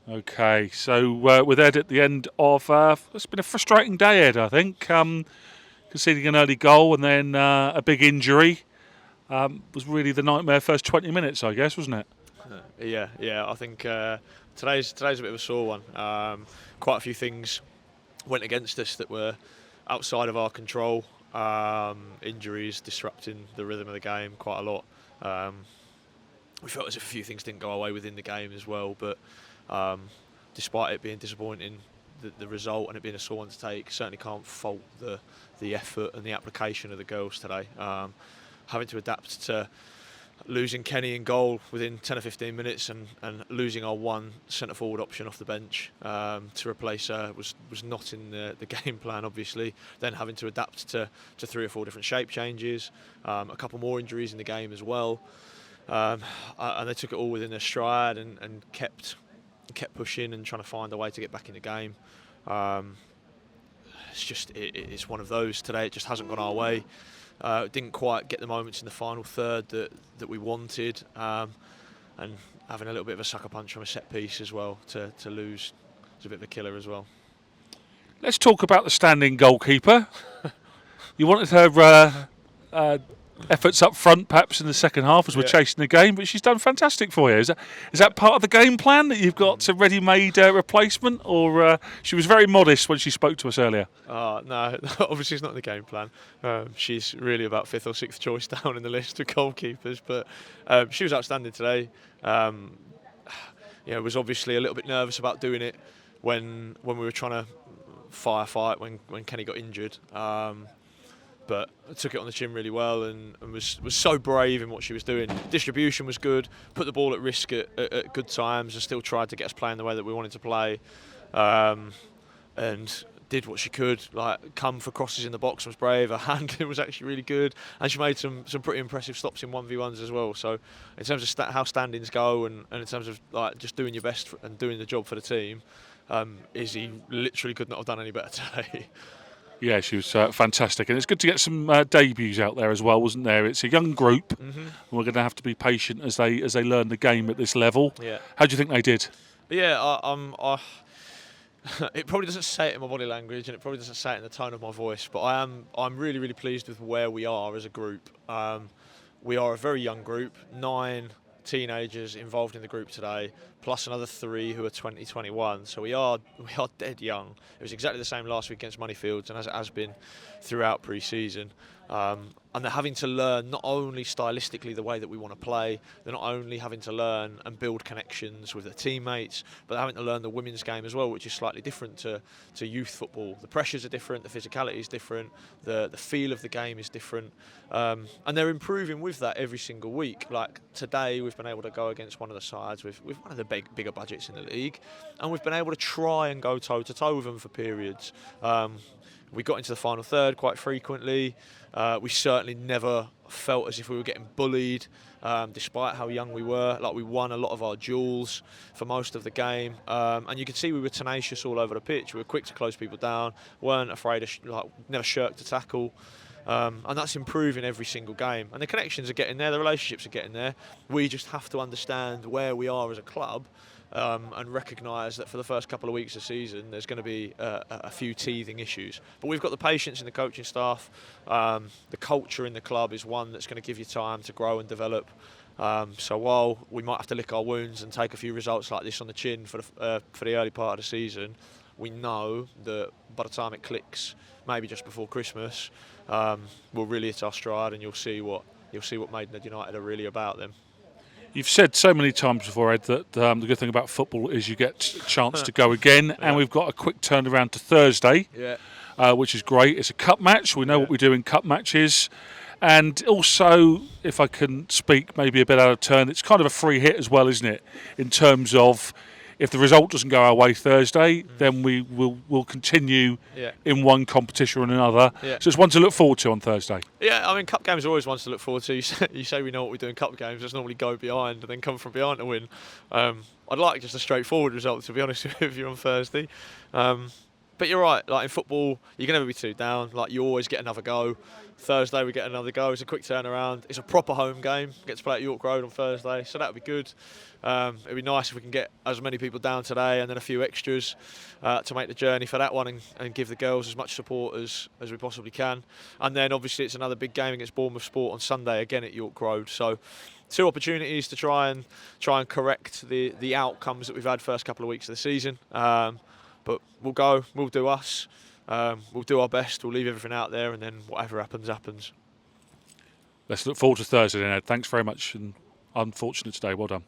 Okay, so with Ed at the end of it's been a frustrating day, Ed. I think conceding an early goal and then a big injury was really the nightmare first 20 minutes, I guess, wasn't it? Yeah. I think today's a bit of a sore one. Quite a few things went against us that were outside of our control. Injuries disrupting the rhythm of the game quite a lot. We felt as if a few things didn't go our way within the game as well, but despite it being disappointing, the result and it being a sore one to take, certainly can't fault the effort and the application of the girls today. Having to adapt to losing Kenny in goal within 10 or 15 minutes and losing our one centre forward option off the bench to replace her was not in the game plan, obviously. Then having to adapt to 3 or 4 different shape changes, a couple more injuries in the game as well. And they took it all within their stride and kept pushing and trying to find a way to get back in the game. It's one of those today. It just hasn't gone our way. Didn't quite get the moments in the final third that we wanted, and having a little bit of a sucker punch from a set piece as well to lose was a bit of a killer as well. Let's talk about the standing goalkeeper. You wanted her efforts up front, perhaps in the second half, as we're chasing the game, but she's done fantastic for you. Is that part of the game plan that you've got a ready-made replacement, or she was very modest when she spoke to us earlier? No, obviously it's not the game plan. She's really about 5th or 6th choice down in the list of goalkeepers, but she was outstanding today. Was obviously a little bit nervous about doing it when we were trying to firefight when Kenny got injured. But took it on the chin really well and was so brave in what she was doing. Distribution was good, put the ball at risk at good times and still tried to get us playing the way that we wanted to play. And did what she could, like come for crosses in the box, was brave. Her handling was actually really good, and she made some pretty impressive stops in 1v1s as well. So in terms of how standings go and in terms of like just doing your best and doing the job for the team, Izzy literally could not have done any better today. Yeah, she was fantastic, and it's good to get some debuts out there as well, wasn't there? It's a young group, and we're going to have to be patient as they learn the game at this level. Yeah. How do you think they did? Yeah, it probably doesn't say it in my body language, and it probably doesn't say it in the tone of my voice. But I'm really, really pleased with where we are as a group. We are a very young group, 9 teenagers involved in the group today, plus another 3 who are 20, 21. So we are dead young. It was exactly the same last week against Moneyfields, and as it has been throughout pre-season. And they're having to learn not only stylistically the way that we want to play, they're not only having to learn and build connections with their teammates, but they're having to learn the women's game as well, which is slightly different to youth football. The pressures are different, the physicality is different, the feel of the game is different, and they're improving with that every single week. Like today, we've been able to go against one of the sides with one of the bigger budgets in the league, and we've been able to try and go toe-to-toe with them for periods. We got into the final third quite frequently. We certainly never felt as if we were getting bullied, despite how young we were. Like we won a lot of our duels for most of the game, and you could see we were tenacious all over the pitch. We were quick to close people down, weren't afraid of never shirked to tackle. And that's improving every single game. And the connections are getting there, the relationships are getting there. We just have to understand where we are as a club. And recognise that for the first couple of weeks of the season there's going to be a few teething issues. But we've got the patience in the coaching staff. The culture in the club is one that's going to give you time to grow and develop. So while we might have to lick our wounds and take a few results like this on the chin for the early part of the season, we know that by the time it clicks, maybe just before Christmas, we'll really hit our stride, and you'll see what Maidenhead United are really about then. You've said so many times before, Ed, that the good thing about football is you get a chance to go again, and we've got a quick turnaround to Thursday, which is great. It's a cup match. We know what we do in cup matches. And also, if I can speak maybe a bit out of turn, it's kind of a free hit as well, isn't it? In terms of if the result doesn't go our way Thursday, then we'll continue in one competition or another. Yeah. So it's one to look forward to on Thursday. Yeah, I mean, cup games are always ones to look forward to. You say we know what we do in cup games. Let's normally go behind and then come from behind to win. I'd like just a straightforward result, to be honest with you, on Thursday. But you're right, like in football, you can never be too down. Like you always get another go. Thursday we get another go. It's a quick turnaround. It's a proper home game. We get to play at York Road on Thursday, so that'll be good. It'd be nice if we can get as many people down today and then a few extras to make the journey for that one and give the girls as much support as we possibly can. And then obviously it's another big game against Bournemouth Sport on Sunday again at York Road. So 2 opportunities to try and correct the outcomes that we've had first couple of weeks of the season. But we'll do us, we'll do our best, we'll leave everything out there, and then whatever happens, happens. Let's look forward to Thursday then, Ed. Thanks very much, and unfortunate today. Well done.